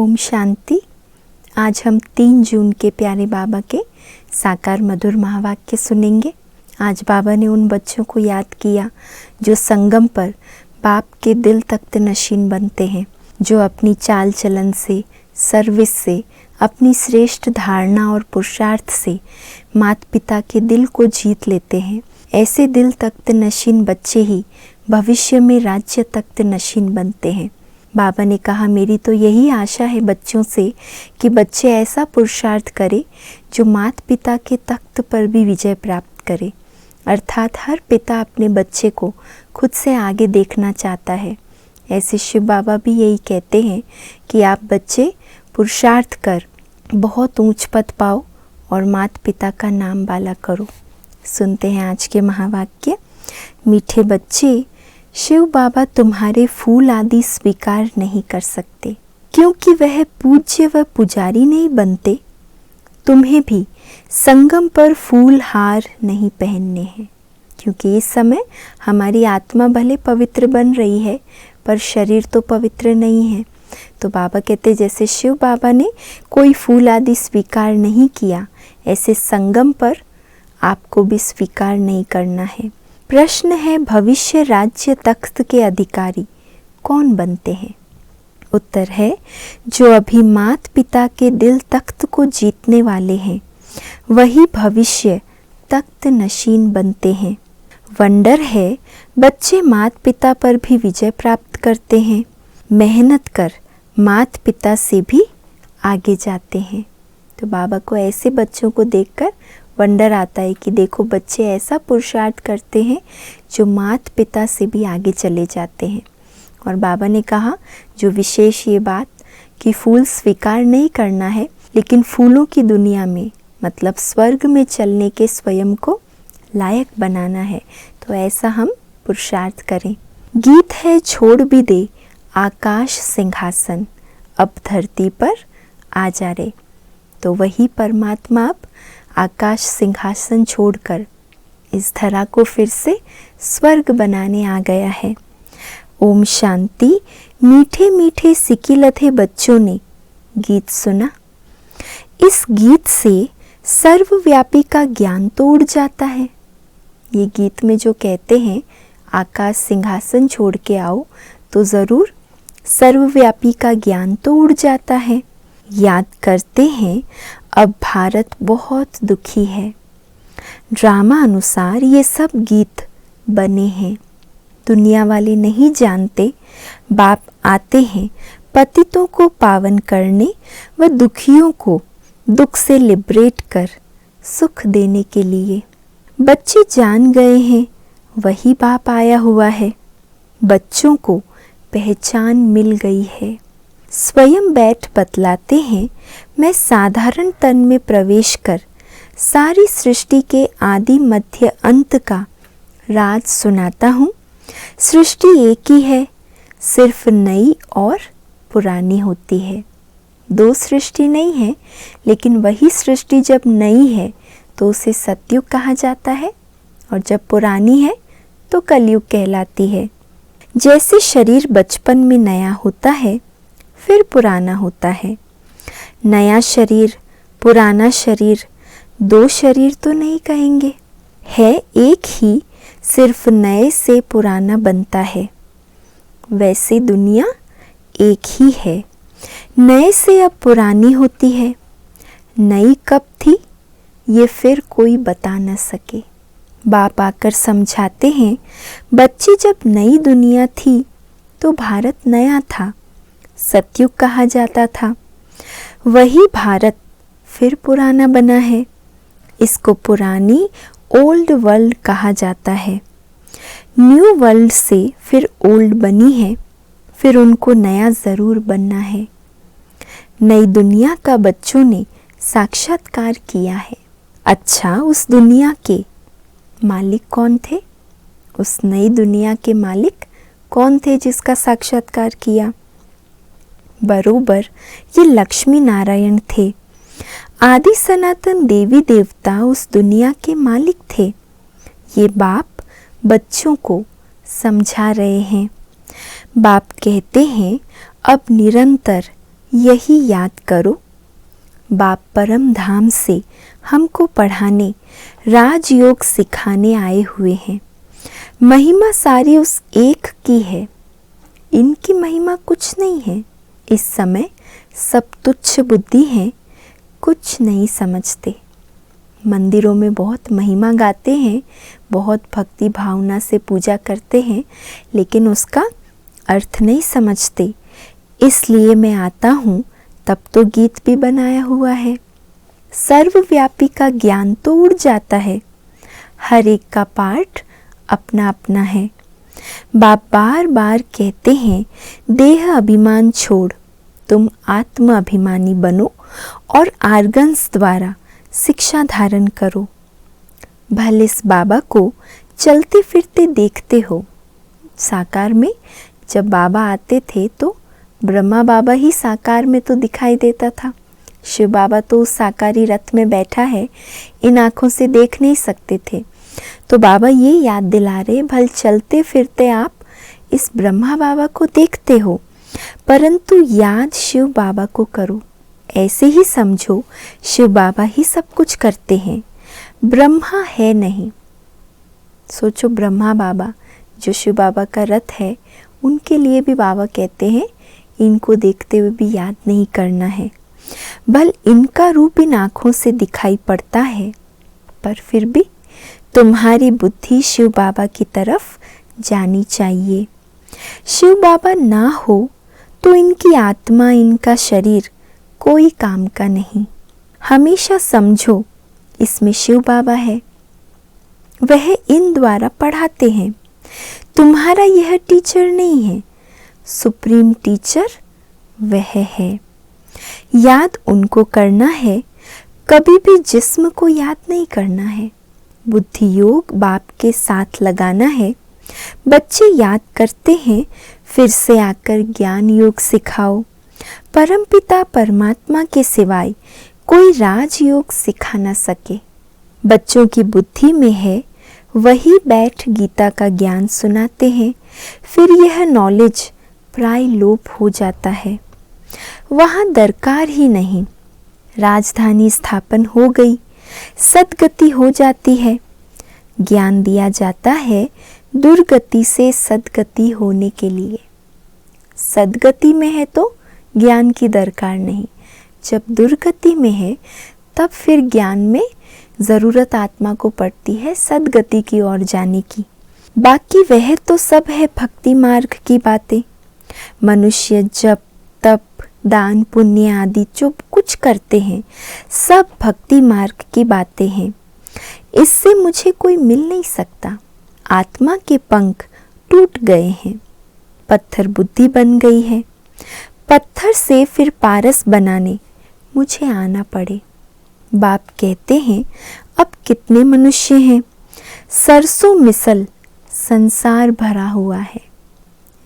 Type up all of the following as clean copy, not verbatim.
ओम शांति। आज हम 3 जून के प्यारे बाबा के साकार मधुर महावाक्य सुनेंगे। आज बाबा ने उन बच्चों को याद किया जो संगम पर बाप के दिल तख्त नशीन बनते हैं, जो अपनी चाल चलन से, सर्विस से, अपनी श्रेष्ठ धारणा और पुरुषार्थ से माता पिता के दिल को जीत लेते हैं। ऐसे दिल तख्त नशीन बच्चे ही भविष्य में राज्य तख्त नशीन बनते हैं। बाबा ने कहा, मेरी तो यही आशा है बच्चों से कि बच्चे ऐसा पुरुषार्थ करें जो माता पिता के तख्त पर भी विजय प्राप्त करे। अर्थात हर पिता अपने बच्चे को खुद से आगे देखना चाहता है। ऐसे शिव बाबा भी यही कहते हैं कि आप बच्चे पुरुषार्थ कर बहुत ऊंच पद पाओ और माता पिता का नाम बाला करो। सुनते हैं आज के महावाक्य। मीठे बच्चे, शिव बाबा तुम्हारे फूल आदि स्वीकार नहीं कर सकते, क्योंकि वह पूज्य व पुजारी नहीं बनते। तुम्हें भी संगम पर फूल हार नहीं पहनने हैं, क्योंकि इस समय हमारी आत्मा भले पवित्र बन रही है पर शरीर तो पवित्र नहीं है। तो बाबा कहते, जैसे शिव बाबा ने कोई फूल आदि स्वीकार नहीं किया, ऐसे संगम पर आपको भी स्वीकार नहीं करना है। प्रश्न है, भविष्य राज्य तख्त के अधिकारी कौन बनते हैं? उत्तर है, जो अभी माता पिता के दिल तख्त को जीतने वाले हैं वही भविष्य तख्त नशीन बनते हैं। वंडर है, बच्चे माता पिता पर भी विजय प्राप्त करते हैं, मेहनत कर माता पिता से भी आगे जाते हैं। तो बाबा को ऐसे बच्चों को देखकर वंडर आता है कि देखो, बच्चे ऐसा पुरुषार्थ करते हैं जो माता पिता से भी आगे चले जाते हैं। और बाबा ने कहा, जो विशेष ये बात कि फूल स्वीकार नहीं करना है, लेकिन फूलों की दुनिया में मतलब स्वर्ग में चलने के स्वयं को लायक बनाना है। तो ऐसा हम पुरुषार्थ करें। गीत है, छोड़ भी दे आकाश सिंहासन, अब धरती पर आ जा रे। तो वही परमात्मा अब आकाश सिंहासन छोड़कर इस धरा को फिर से स्वर्ग बनाने आ गया है। ओम शांति। मीठे मीठे सिकिलथे बच्चों ने गीत सुना। इस गीत से सर्वव्यापी का ज्ञान तो उड़ जाता है। ये गीत में जो कहते हैं आकाश सिंहासन छोड़ के आओ, तो ज़रूर सर्वव्यापी का ज्ञान तो उड़ जाता है। याद करते हैं, अब भारत बहुत दुखी है। ड्रामा अनुसार ये सब गीत बने हैं। दुनिया वाले नहीं जानते, बाप आते हैं पतितों को पावन करने व दुखियों को दुख से लिबरेट कर सुख देने के लिए। बच्चे जान गए हैं वही बाप आया हुआ है। बच्चों को पहचान मिल गई है। स्वयं बैठ बतलाते हैं, मैं साधारण तन में प्रवेश कर सारी सृष्टि के आदि मध्य अंत का राज सुनाता हूँ। सृष्टि एक ही है, सिर्फ नई और पुरानी होती है। 2 सृष्टि नहीं है, लेकिन वही सृष्टि जब नई है तो उसे सतयुग कहा जाता है, और जब पुरानी है तो कलयुग कहलाती है। जैसे शरीर बचपन में नया होता है फिर पुराना होता है। नया शरीर, पुराना शरीर, 2 शरीर तो नहीं कहेंगे, है एक ही, सिर्फ नए से पुराना बनता है। वैसे दुनिया एक ही है, नए से अब पुरानी होती है। नई कब थी ये फिर कोई बता न सके। बाप आकर समझाते हैं, बच्ची जब नई दुनिया थी तो भारत नया था, सतयुग कहा जाता था। वही भारत फिर पुराना बना है। इसको पुरानी ओल्ड वर्ल्ड कहा जाता है। न्यू वर्ल्ड से फिर ओल्ड बनी है, फिर उनको नया ज़रूर बनना है। नई दुनिया का बच्चों ने साक्षात्कार किया है। अच्छा, उस दुनिया के मालिक कौन थे? उस नई दुनिया के मालिक कौन थे जिसका साक्षात्कार किया? बरोबर ये लक्ष्मी नारायण थे। आदि सनातन देवी देवता उस दुनिया के मालिक थे। ये बाप बच्चों को समझा रहे हैं। बाप कहते हैं, अब निरंतर यही याद करो, बाप परम धाम से हमको पढ़ाने, राजयोग सिखाने आए हुए हैं। महिमा सारी उस एक की है, इनकी महिमा कुछ नहीं है। इस समय सब तुच्छ बुद्धि हैं, कुछ नहीं समझते। मंदिरों में बहुत महिमा गाते हैं, बहुत भक्ति भावना से पूजा करते हैं, लेकिन उसका अर्थ नहीं समझते। इसलिए मैं आता हूँ, तब तो गीत भी बनाया हुआ है। सर्वव्यापी का ज्ञान तो उड़ जाता है, हर एक का पार्ट अपना अपना है। बाप बार बार कहते हैं, देह अभिमान छोड़ तुम आत्म अभिमानी बनो और आर्गन्स द्वारा शिक्षा धारण करो। भले इस बाबा को चलते फिरते देखते हो। साकार में जब बाबा आते थे तो ब्रह्मा बाबा ही साकार में तो दिखाई देता था। शिव बाबा तो उस साकारी रथ में बैठा है, इन आँखों से देख नहीं सकते थे। तो बाबा ये याद दिला रहे, भल चलते फिरते आप इस ब्रह्मा बाबा को देखते हो, परंतु याद शिव बाबा को करो। ऐसे ही समझो शिव बाबा ही सब कुछ करते हैं, ब्रह्मा है नहीं। सोचो ब्रह्मा बाबा जो शिव बाबा का रथ है, उनके लिए भी बाबा कहते हैं इनको देखते हुए भी याद नहीं करना है। भल इनका रूप इन आँखों से दिखाई पड़ता है, पर फिर भी तुम्हारी बुद्धि शिव बाबा की तरफ जानी चाहिए। शिव बाबा ना हो तो इनकी आत्मा, इनका शरीर कोई काम का नहीं। हमेशा समझो इसमें शिव बाबा है, वह इन द्वारा पढ़ाते हैं। तुम्हारा यह टीचर नहीं है, सुप्रीम टीचर वह है। याद उनको करना है, कभी भी जिस्म को याद नहीं करना है। बुद्धि योग बाप के साथ लगाना है। बच्चे याद करते हैं, फिर से आकर ज्ञान योग सिखाओ। परमपिता परमात्मा के सिवाय कोई राजयोग सिखा न सके। बच्चों की बुद्धि में है, वही बैठ गीता का ज्ञान सुनाते हैं। फिर यह नॉलेज प्राय लोप हो जाता है, वहाँ दरकार ही नहीं। राजधानी स्थापन हो गई, सद्गति हो जाती है। ज्ञान दिया जाता है दुर्गति से सद्गति होने के लिए। सद्गति में है तो ज्ञान की दरकार नहीं, जब दुर्गति में है तब फिर ज्ञान में ज़रूरत आत्मा को पड़ती है सद्गति की ओर जाने की। बाकी वह तो सब है भक्ति मार्ग की बातें। मनुष्य जप तप दान पुण्य आदि जो कुछ करते हैं, सब भक्ति मार्ग की बातें हैं। इससे मुझे कोई मिल नहीं सकता। आत्मा के पंख टूट गए हैं, पत्थर बुद्धि बन गई है। पत्थर से फिर पारस बनाने मुझे आना पड़े। बाप कहते हैं, अब कितने मनुष्य हैं, सरसों मिसल संसार भरा हुआ है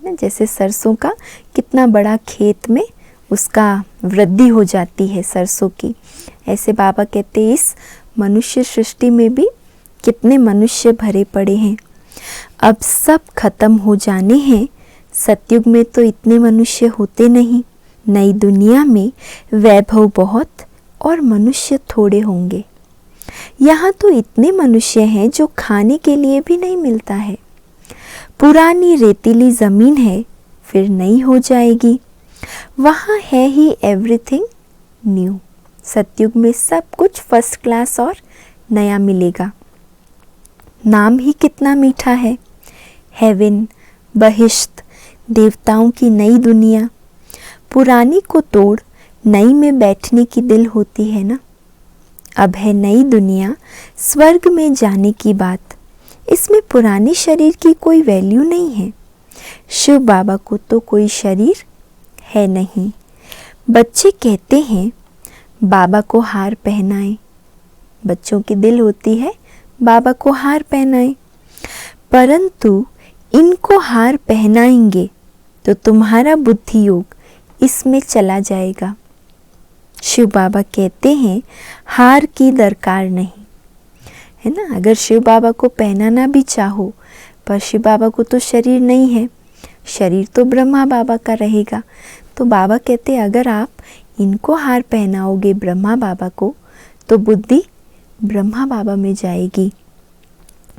ना। जैसे सरसों का कितना बड़ा खेत में उसका वृद्धि हो जाती है सरसों की, ऐसे बाबा कहते हैं इस मनुष्य सृष्टि में भी कितने मनुष्य भरे पड़े हैं। अब सब खत्म हो जाने हैं। सतयुग में तो इतने मनुष्य होते नहीं। नई दुनिया में वैभव बहुत और मनुष्य थोड़े होंगे। यहाँ तो इतने मनुष्य हैं जो खाने के लिए भी नहीं मिलता है। पुरानी रेतीली ज़मीन है, फिर नई हो जाएगी। वहाँ है ही एवरीथिंग न्यू। सतयुग में सब कुछ फर्स्ट क्लास और नया मिलेगा। नाम ही कितना मीठा है, हेवन, बहिश्त, देवताओं की नई दुनिया। पुरानी को तोड़ नई में बैठने की दिल होती है ना। अब है नई दुनिया, स्वर्ग में जाने की बात। इसमें पुराने शरीर की कोई वैल्यू नहीं है। शिव बाबा को तो कोई शरीर है नहीं। बच्चे कहते हैं बाबा को हार पहनाएं। बच्चों की दिल होती है बाबा को हार पहनाएं, परंतु इनको हार पहनाएंगे तो तुम्हारा बुद्धि योग इसमें चला जाएगा। शिव बाबा कहते हैं हार की दरकार नहीं है ना। अगर शिव बाबा को पहनाना भी चाहो, पर शिव बाबा को तो शरीर नहीं है, शरीर तो ब्रह्मा बाबा का रहेगा, तो बाबा कहते अगर आप इनको हार पहनाओगे ब्रह्मा बाबा को तो बुद्धि ब्रह्मा बाबा में जाएगी।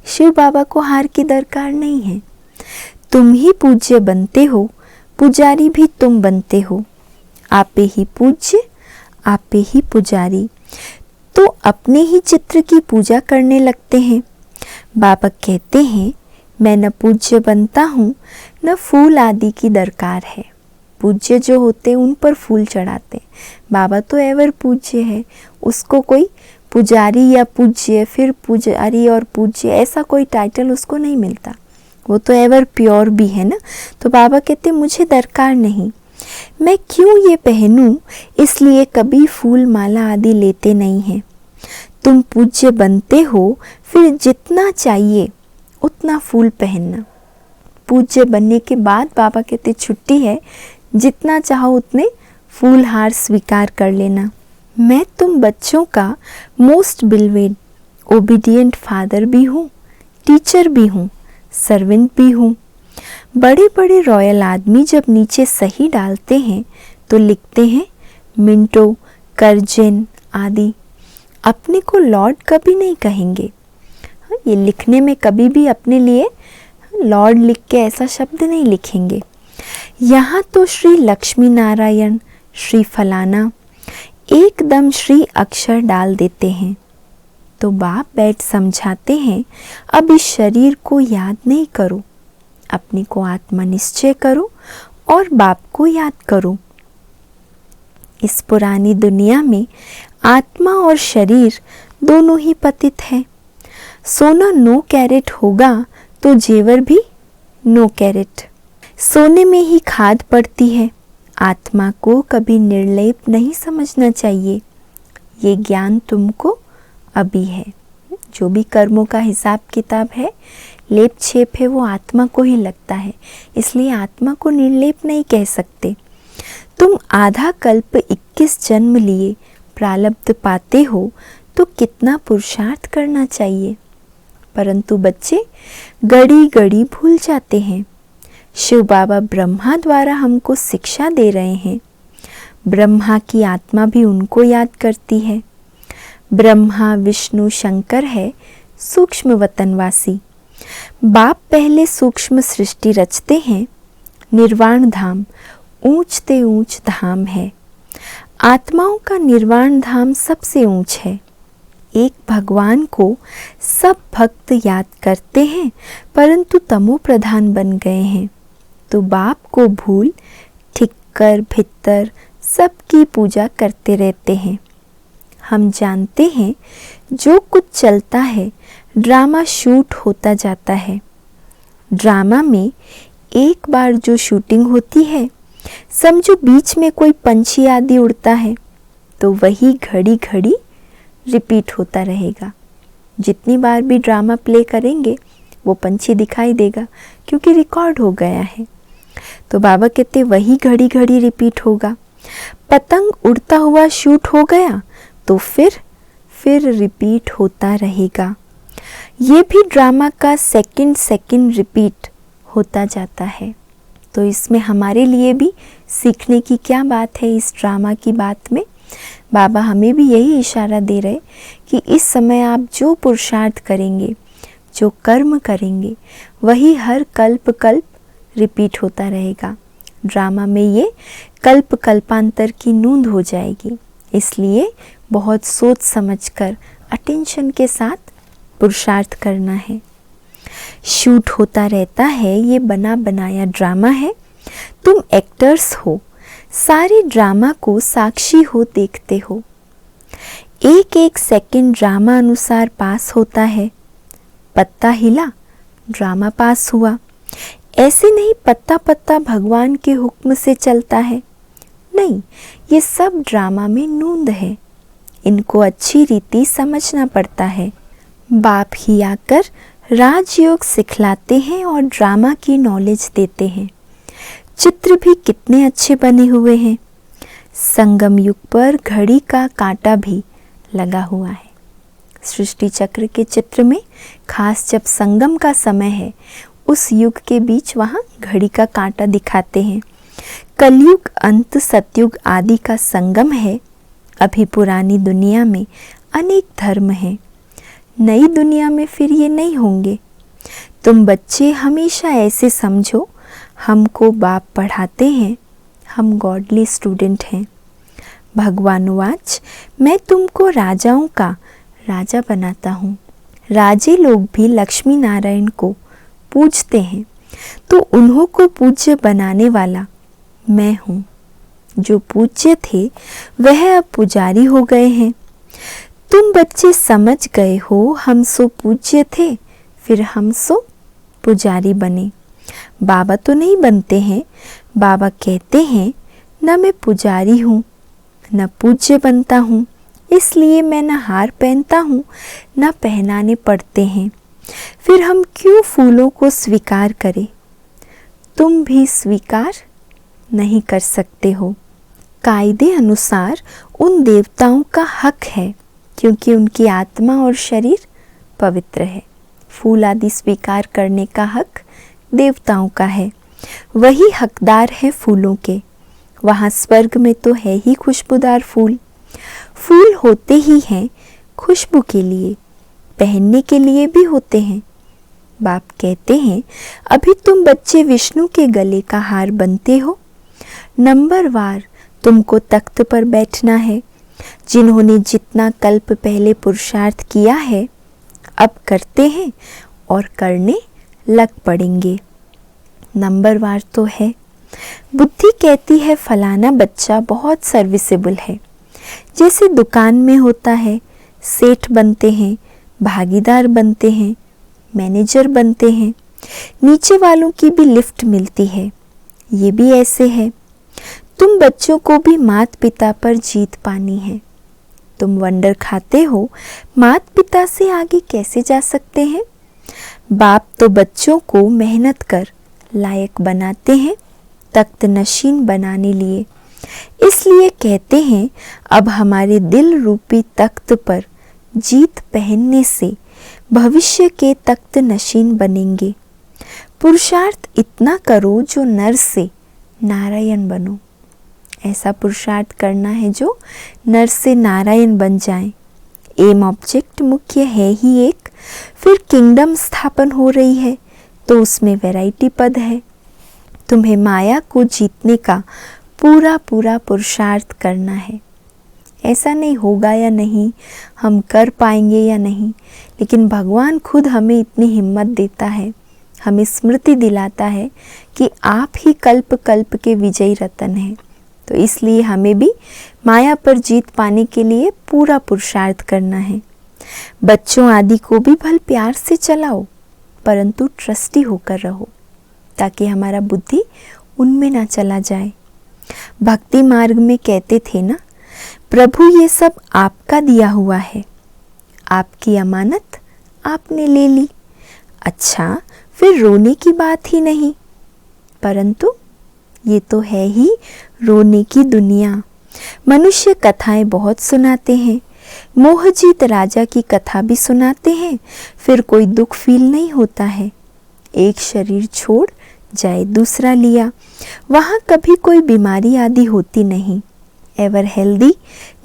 शिव बाबा को हार की दरकार नहीं है। तुम ही पूज्य बनते हो, पुजारी भी तुम बनते हो। आपे ही पूज्य, आपे ही पुजारी। तो अपने ही चित्र की पूजा करने लगते हैं। बाबा कहते हैं मैं न पूज्य बनता हूँ न फूल आदि की दरकार है। पूज्य जो होते हैं उन पर फूल चढ़ाते हैं, बाबा तो एवर पूज्य है। उसको कोई पुजारी या पूज्य, फिर पुजारी और पूज्य, ऐसा कोई टाइटल उसको नहीं मिलता। वो तो एवर प्योर भी है ना। तो बाबा कहते मुझे दरकार नहीं, मैं क्यों ये पहनूं, इसलिए कभी फूल माला आदि लेते नहीं हैं। तुम पूज्य बनते हो, फिर जितना चाहिए उतना फूल पहनना। पूज्य बनने के बाद बाबा कहते छुट्टी है, जितना चाहो उतने फूल हार स्वीकार कर लेना। मैं तुम बच्चों का मोस्ट बिलवेड ओबीडियंट फादर भी हूँ, टीचर भी हूँ, सर्वेंट भी हूँ। बड़े बड़े रॉयल आदमी जब नीचे सही डालते हैं तो लिखते हैं मिंटो, कर्जन आदि। अपने को लॉर्ड कभी नहीं कहेंगे। ये लिखने में कभी भी अपने लिए लॉर्ड लिख के ऐसा शब्द नहीं लिखेंगे। यहाँ तो श्री लक्ष्मी नारायण, श्री फलाना, एकदम श्री अक्षर डाल देते हैं। तो बाप बैठ समझाते हैं अब इस शरीर को याद नहीं करो, अपने को आत्मा निश्चय करो और बाप को याद करो। इस पुरानी दुनिया में आत्मा और शरीर दोनों ही पतित है। सोना 9 कैरेट होगा तो जेवर भी 9 कैरेट। सोने में ही खाद पड़ती है। आत्मा को कभी निर्लेप नहीं समझना चाहिए। ये ज्ञान तुमको अभी है। जो भी कर्मों का हिसाब किताब है, लेप छेप है, वो आत्मा को ही लगता है, इसलिए आत्मा को निर्लेप नहीं कह सकते। तुम आधा कल्प 21 जन्म लिए प्रारब्ध पाते हो तो कितना पुरुषार्थ करना चाहिए। परंतु बच्चे गड़ी गड़ी भूल जाते हैं। शिव बाबा ब्रह्मा द्वारा हमको शिक्षा दे रहे हैं। ब्रह्मा की आत्मा भी उनको याद करती है। ब्रह्मा विष्णु शंकर है सूक्ष्म वतनवासी। बाप पहले सूक्ष्म सृष्टि रचते हैं। निर्वाण धाम ऊंचते ऊंच धाम है। आत्माओं का निर्वाण धाम सबसे ऊंच है। एक भगवान को सब भक्त याद करते हैं, परंतु तमो प्रधान बन गए हैं। तो बाप को भूल ठिक्कर भित्तर सबकी पूजा करते रहते हैं। हम जानते हैं जो कुछ चलता है ड्रामा शूट होता जाता है। ड्रामा में एक बार जो शूटिंग होती है, समझो बीच में कोई पंछी आदि उड़ता है तो वही घड़ी घड़ी रिपीट होता रहेगा। जितनी बार भी ड्रामा प्ले करेंगे वो पंछी दिखाई देगा, क्योंकि रिकॉर्ड हो गया है। तो बाबा कहते वही घड़ी घड़ी रिपीट होगा। पतंग उड़ता हुआ शूट हो गया तो फिर रिपीट होता रहेगा। ये भी ड्रामा का सेकंड रिपीट होता जाता है। तो इसमें हमारे लिए भी सीखने की क्या बात है इस ड्रामा की बात में। बाबा हमें भी यही इशारा दे रहे कि इस समय आप जो पुरुषार्थ करेंगे, जो कर्म करेंगे, वही हर कल्प रिपीट होता रहेगा। ड्रामा में ये कल्पांतर की नूंद हो जाएगी। इसलिए बहुत सोच समझकर अटेंशन के साथ पुरुषार्थ करना है। शूट होता रहता है, ये बना बनाया ड्रामा है। तुम एक्टर्स हो, सारे ड्रामा को साक्षी हो, देखते हो। एक एक सेकंड ड्रामा अनुसार पास होता है। पत्ता हिला, ड्रामा पास हुआ। ऐसे नहीं पत्ता पत्ता भगवान के हुक्म से चलता है, नहीं, ये सब ड्रामा में नूंद है। इनको अच्छी रीति समझना पड़ता है। बाप ही आकर राजयोग सिखलाते हैं और ड्रामा की नॉलेज देते हैं। चित्र भी कितने अच्छे बने हुए हैं। संगम युग पर घड़ी का कांटा भी लगा हुआ है। सृष्टि चक्र के चित्र में खास जब संगम का समय है, उस युग के बीच वहाँ घड़ी का कांटा दिखाते हैं। कलयुग अंत सतयुग आदि का संगम है। अभी पुरानी दुनिया में अनेक धर्म हैं, नई दुनिया में फिर ये नहीं होंगे। तुम बच्चे हमेशा ऐसे समझो, हमको बाप पढ़ाते हैं, हम गॉडली स्टूडेंट हैं। भगवानुवाच, मैं तुमको राजाओं का राजा बनाता हूँ। राजे लोग भी लक्ष्मी नारायण को पूजते हैं, तो उन्हों को पूज्य बनाने वाला मैं हूँ। जो पूज्य थे वह अब पुजारी हो गए हैं। तुम बच्चे समझ गए हो, हम सो पूज्य थे, फिर हम सो पुजारी बने। बाबा तो नहीं बनते हैं, बाबा कहते हैं न मैं पुजारी हूँ न पूज्य बनता हूँ, इसलिए मैं न हार पहनता हूँ न पहनाने पड़ते हैं। फिर हम क्यों फूलों को स्वीकार करें? तुम भी स्वीकार नहीं कर सकते हो। कायदे अनुसार उन देवताओं का हक है, क्योंकि उनकी आत्मा और शरीर पवित्र है। फूल आदि स्वीकार करने का हक देवताओं का है, वही हकदार है फूलों के। वहाँ स्वर्ग में तो है ही खुशबूदार फूल। फूल होते ही हैं खुशबू के लिए, पहनने के लिए भी होते हैं। बाप कहते हैं अभी तुम बच्चे विष्णु के गले का हार बनते हो। नंबरवार तुमको तख्त पर बैठना है। जिन्होंने जितना कल्प पहले पुरुषार्थ किया है अब करते हैं और करने लग पड़ेंगे। नंबरवार तो है। बुद्धि कहती है फलाना बच्चा बहुत सर्विसेबल है। जैसे दुकान में होता है, सेठ बनते हैं, भागीदार बनते हैं, मैनेजर बनते हैं, नीचे वालों की भी लिफ्ट मिलती है। ये भी ऐसे है। तुम बच्चों को भी मात पिता पर जीत पानी है। तुम वंडर खाते हो, मात पिता से आगे कैसे जा सकते हैं? बाप तो बच्चों को मेहनत कर लायक बनाते हैं, तख्त नशीन बनाने लिए। इसलिए कहते हैं अब हमारे दिल रूपी तख्त पर जीत पहनने से भविष्य के तख्त नशीन बनेंगे। पुरुषार्थ इतना करो जो नर से नारायण बनो। ऐसा पुरुषार्थ करना है जो नर से नारायण बन जाए। एम ऑब्जेक्ट मुख्य है ही एक, फिर किंगडम स्थापन हो रही है तो उसमें वैरायटी पद है। तुम्हें माया को जीतने का पूरा पूरा पुरुषार्थ करना है। ऐसा नहीं होगा या नहीं, हम कर पाएंगे या नहीं, लेकिन भगवान खुद हमें इतनी हिम्मत देता है, हमें स्मृति दिलाता है कि आप ही कल्प कल्प के विजयी रतन हैं। तो इसलिए हमें भी माया पर जीत पाने के लिए पूरा पुरुषार्थ करना है। बच्चों आदि को भी भल प्यार से चलाओ, परंतु ट्रस्टी होकर रहो, ताकि हमारा बुद्धि उनमें ना चला जाए। भक्ति मार्ग में कहते थे ना, प्रभु ये सब आपका दिया हुआ है, आपकी अमानत आपने ले ली। अच्छा, फिर रोने की बात ही नहीं। परंतु ये तो है ही रोने की दुनिया। मनुष्य कथाएं बहुत सुनाते हैं, मोहजीत राजा की कथा भी सुनाते हैं, फिर कोई दुख फील नहीं होता है। एक शरीर छोड़ जाए दूसरा लिया, वहाँ कभी कोई बीमारी आदि होती नहीं। एवर हेल्दी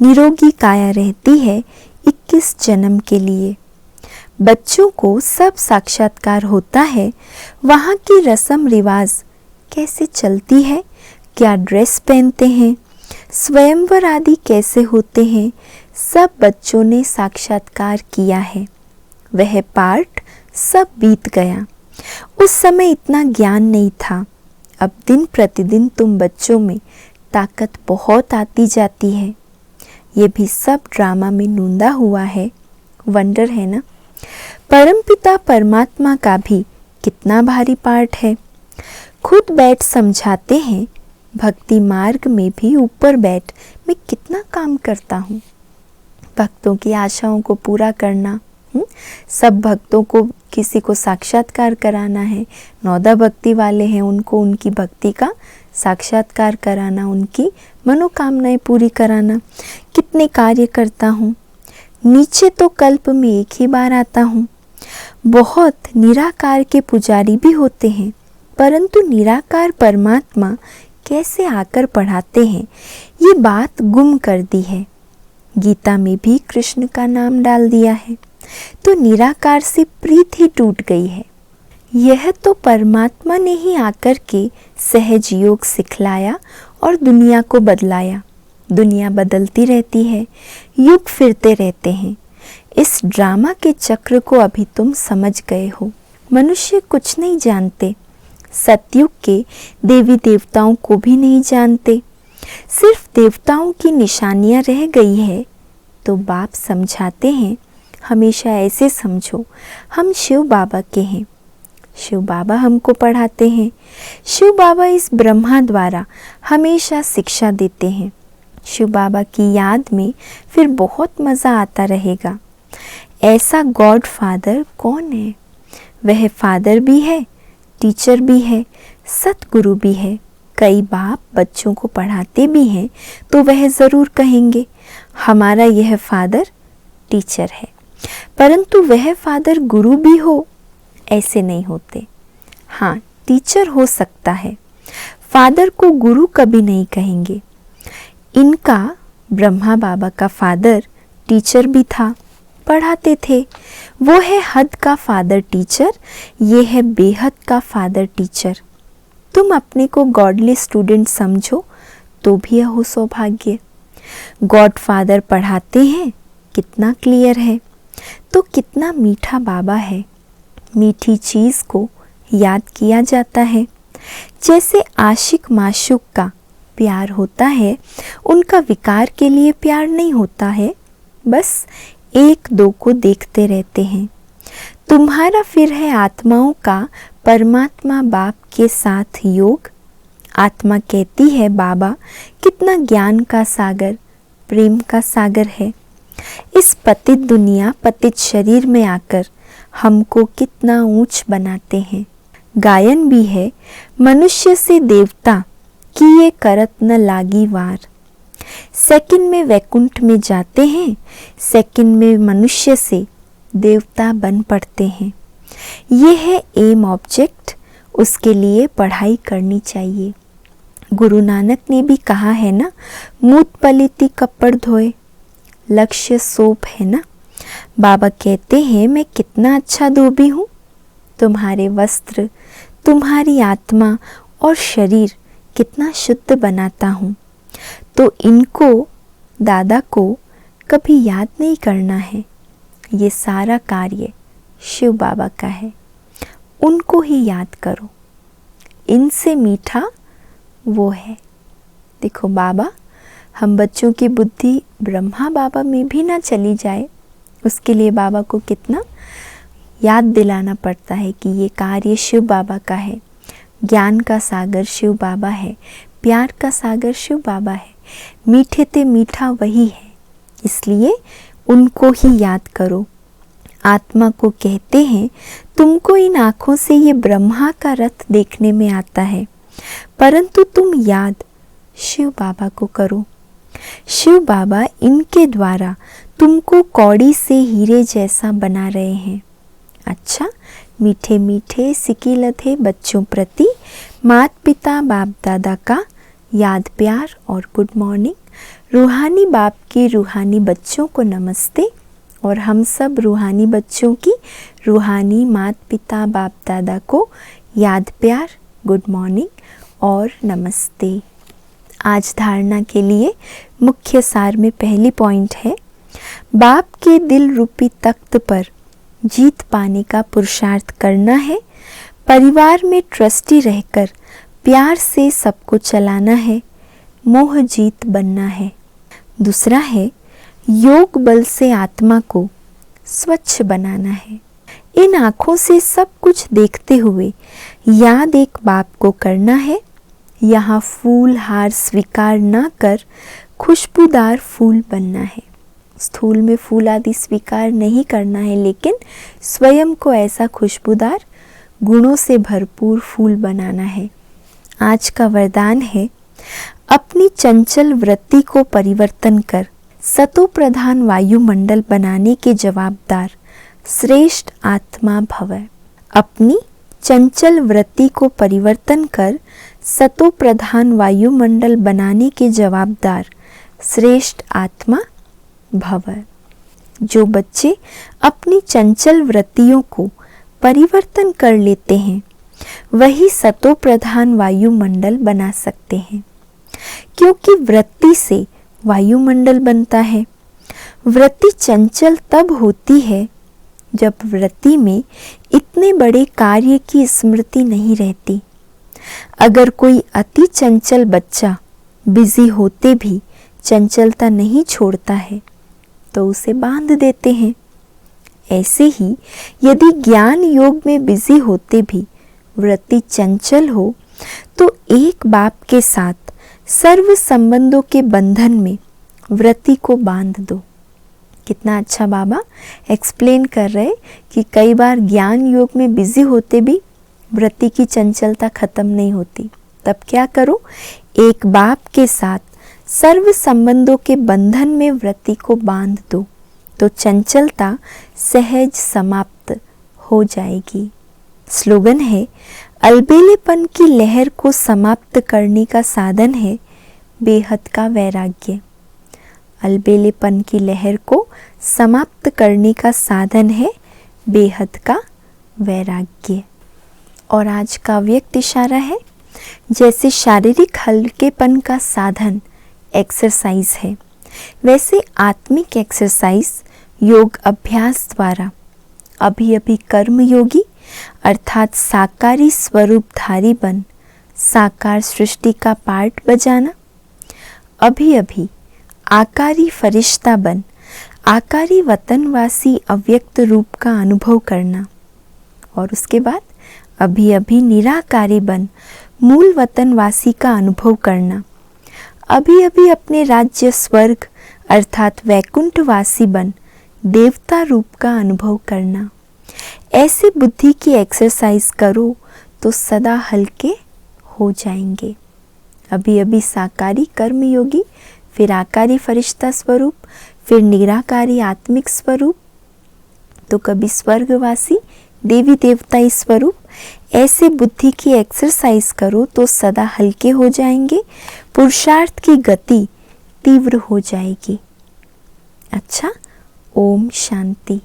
निरोगी काया रहती है 21 जन्म के लिए। बच्चों को सब साक्षात्कार होता है, वहाँ की रस्म रिवाज कैसे चलती है, क्या ड्रेस पहनते हैं, स्वयंवर आदि कैसे होते हैं, सब बच्चों ने साक्षात्कार किया है। वह पार्ट सब बीत गया। उस समय इतना ज्ञान नहीं था। अब दिन प्रतिदिन तुम बच्चों में ताकत बहुत आती जाती है। ये भी सब ड्रामा में नूंदा हुआ है। वंडर है ना। परमपिता परमात्मा का भी कितना भारी पार्ट है। खुद बैठ समझाते हैं, भक्ति मार्ग में भी ऊपर बैठ मैं कितना काम करता हूँ। भक्तों की आशाओं को पूरा करना, सब भक्तों को किसी को साक्षात्कार कराना है। 9 भक्ति वाले हैं, उनको उनकी भक्ति का साक्षात्कार कराना, उनकी मनोकामनाएं पूरी कराना। कितने कार्य करता हूँ। नीचे तो कल्प में एक ही बार आता हूँ। बहुत निराकार के पुजारी भी होते हैं, परंतु निराकार परमात्मा कैसे आकर पढ़ाते हैं, ये बात गुम कर दी है। गीता में भी कृष्ण का नाम डाल दिया है, तो निराकार से प्रीत ही टूट गई है। यह तो परमात्मा ने ही आकर के सहज योग सिखलाया और दुनिया को बदलाया। दुनिया बदलती रहती है, युग फिरते रहते हैं। इस ड्रामा के चक्र को अभी तुम समझ गए हो। मनुष्य कुछ नहीं जानते, सतयुग के देवी देवताओं को भी नहीं जानते, सिर्फ देवताओं की निशानियां रह गई है। तो बाप समझाते हैं, हमेशा ऐसे समझो हम शिव बाबा के हैं। शिव बाबा हमको पढ़ाते हैं। शिव बाबा इस ब्रह्मा द्वारा हमेशा शिक्षा देते हैं। शिव बाबा की याद में फिर बहुत मज़ा आता रहेगा। ऐसा गॉड फादर कौन है? वह फादर भी है, टीचर भी है, सतगुरु भी है। कई बाप बच्चों को पढ़ाते भी हैं तो वह ज़रूर कहेंगे हमारा यह फादर टीचर है, परंतु वह फादर गुरु भी हो, ऐसे नहीं होते। हाँ, टीचर हो सकता है, फादर को गुरु कभी नहीं कहेंगे। इनका ब्रह्मा बाबा का फादर टीचर भी था, पढ़ाते थे। वो है हद का फादर टीचर, ये है बेहद का फादर टीचर। तुम अपने को गॉडली स्टूडेंट समझो तो भी यह हो सौभाग्य। गॉड फादर पढ़ाते हैं, कितना क्लियर है, तो कितना मीठा बाबा है। मीठी चीज़ को याद किया जाता है। जैसे आशिक माशूक का प्यार होता है, उनका विकार के लिए प्यार नहीं होता है, बस एक दो को देखते रहते हैं। तुम्हारा फिर है आत्माओं का परमात्मा बाप के साथ योग। आत्मा कहती है बाबा कितना ज्ञान का सागर, प्रेम का सागर है। इस पतित दुनिया पतित शरीर में आकर हमको कितना ऊंच बनाते हैं। गायन भी है, मनुष्य से देवता कि ये करत न लागी वार। सेकंड में वैकुंठ में जाते हैं, सेकंड में मनुष्य से देवता बन पड़ते हैं। ये है एम ऑब्जेक्ट, उसके लिए पढ़ाई करनी चाहिए। गुरु नानक ने भी कहा है ना, मूत पलिती कपड़ धोए, लक्ष्य सोप है ना। बाबा कहते हैं मैं कितना अच्छा धोबी हूँ। तुम्हारे वस्त्र, तुम्हारी आत्मा और शरीर कितना शुद्ध बनाता हूँ। तो इनको, दादा को कभी याद नहीं करना है। ये सारा कार्य शिव बाबा का है, उनको ही याद करो। इनसे मीठा वो है। देखो बाबा, हम बच्चों की बुद्धि ब्रह्मा बाबा में भी ना चली जाए, उसके लिए बाबा को कितना याद दिलाना पड़ता है कि ये कार्य शिव बाबा का है। ज्ञान का सागर शिव बाबा है, प्यार का सागर शिव बाबा है, मीठे ते मीठा वही है, इसलिए उनको ही याद करो। आत्मा को कहते हैं तुमको इन आँखों से ये ब्रह्मा का रथ देखने में आता है, परंतु तुम याद शिव बाबा को करो। शिव बाबा इनके द्वारा तुमको कौड़ी से हीरे जैसा बना रहे हैं। अच्छा, मीठे मीठे सिकी लधे बच्चों प्रति माता पिता बाप दादा का याद प्यार और गुड मॉर्निंग। रूहानी बाप की रूहानी बच्चों को नमस्ते, और हम सब रूहानी बच्चों की रूहानी माता पिता बाप दादा को याद प्यार, गुड मॉर्निंग और नमस्ते। आज धारणा के लिए मुख्य सार में पहली पॉइंट है, बाप के दिल रूपी तख्त पर जीत पाने का पुरुषार्थ करना है। परिवार में ट्रस्टी रहकर प्यार से सबको चलाना है, मोह जीत बनना है। दूसरा है, योग बल से आत्मा को स्वच्छ बनाना है। इन आँखों से सब कुछ देखते हुए याद एक बाप को करना है। यहाँ फूल हार स्वीकार ना कर खुशबूदार फूल बनना है। स्थूल में फूल आदि स्वीकार नहीं करना है, लेकिन स्वयं को ऐसा खुशबूदार गुणों से भरपूर फूल बनाना है। आज का वरदान है, अपनी चंचल वृत्ति को परिवर्तन कर सतो प्रधान वायुमंडल बनाने के जवाबदार श्रेष्ठ आत्मा भव। अपनी चंचल वृत्ति को परिवर्तन कर सतो प्रधान वायुमंडल बनाने के जवाबदार श्रेष्ठ आत्मा भव। जो बच्चे अपनी चंचल वृत्तियों को परिवर्तन कर लेते हैं वही सतो प्रधान वायुमंडल बना सकते हैं, क्योंकि वृत्ति से वायुमंडल बनता है। वृत्ति चंचल तब होती है जब वृत्ति में इतने बड़े कार्य की स्मृति नहीं रहती। अगर कोई अति चंचल बच्चा बिजी होते भी चंचलता नहीं छोड़ता है तो उसे बांध देते हैं। ऐसे ही यदि ज्ञान योग में बिजी होते भी वृत्ति चंचल हो तो एक बाप के साथ सर्व संबंधों के बंधन में वृत्ति को बांध दो। कितना अच्छा बाबा एक्सप्लेन कर रहे कि कई बार ज्ञान योग में बिजी होते भी वृत्ति की चंचलता खत्म नहीं होती। तब क्या करो, एक बाप के साथ सर्व संबंधों के बंधन में वृत्ति को बांध दो तो चंचलता सहज समाप्त हो जाएगी। स्लोगन है, अलबेलेपन की लहर को समाप्त करने का साधन है बेहद का वैराग्य। अलबेलेपन की लहर को समाप्त करने का साधन है बेहद का वैराग्य। और आज का व्यक्त इशारा है, जैसे शारीरिक हल्केपन का साधन एक्सरसाइज है, वैसे आत्मिक एक्सरसाइज योग अभ्यास द्वारा अभी अभी कर्म योगी अर्थात साकारी स्वरूपधारी बन साकार सृष्टि का पार्ट बजाना, अभी अभी आकारी फरिश्ता बन आकारी वतनवासी अव्यक्त रूप का अनुभव करना, और उसके बाद अभी अभी निराकारी बन मूल वतनवासी का अनुभव करना, अभी अभी अपने राज्य स्वर्ग अर्थात वैकुंठवासी बन देवता रूप का अनुभव करना। ऐसे बुद्धि की एक्सरसाइज करो तो सदा हल्के हो जाएंगे। अभी अभी साकारी कर्म योगी, फिर आकारी फरिश्ता स्वरूप, फिर निराकारी आत्मिक स्वरूप, तो कभी स्वर्गवासी देवी देवताई स्वरूप। ऐसे बुद्धि की एक्सरसाइज करो तो सदा हल्के हो जाएंगे, पुरुषार्थ की गति तीव्र हो जाएगी। अच्छा, ओम शांति।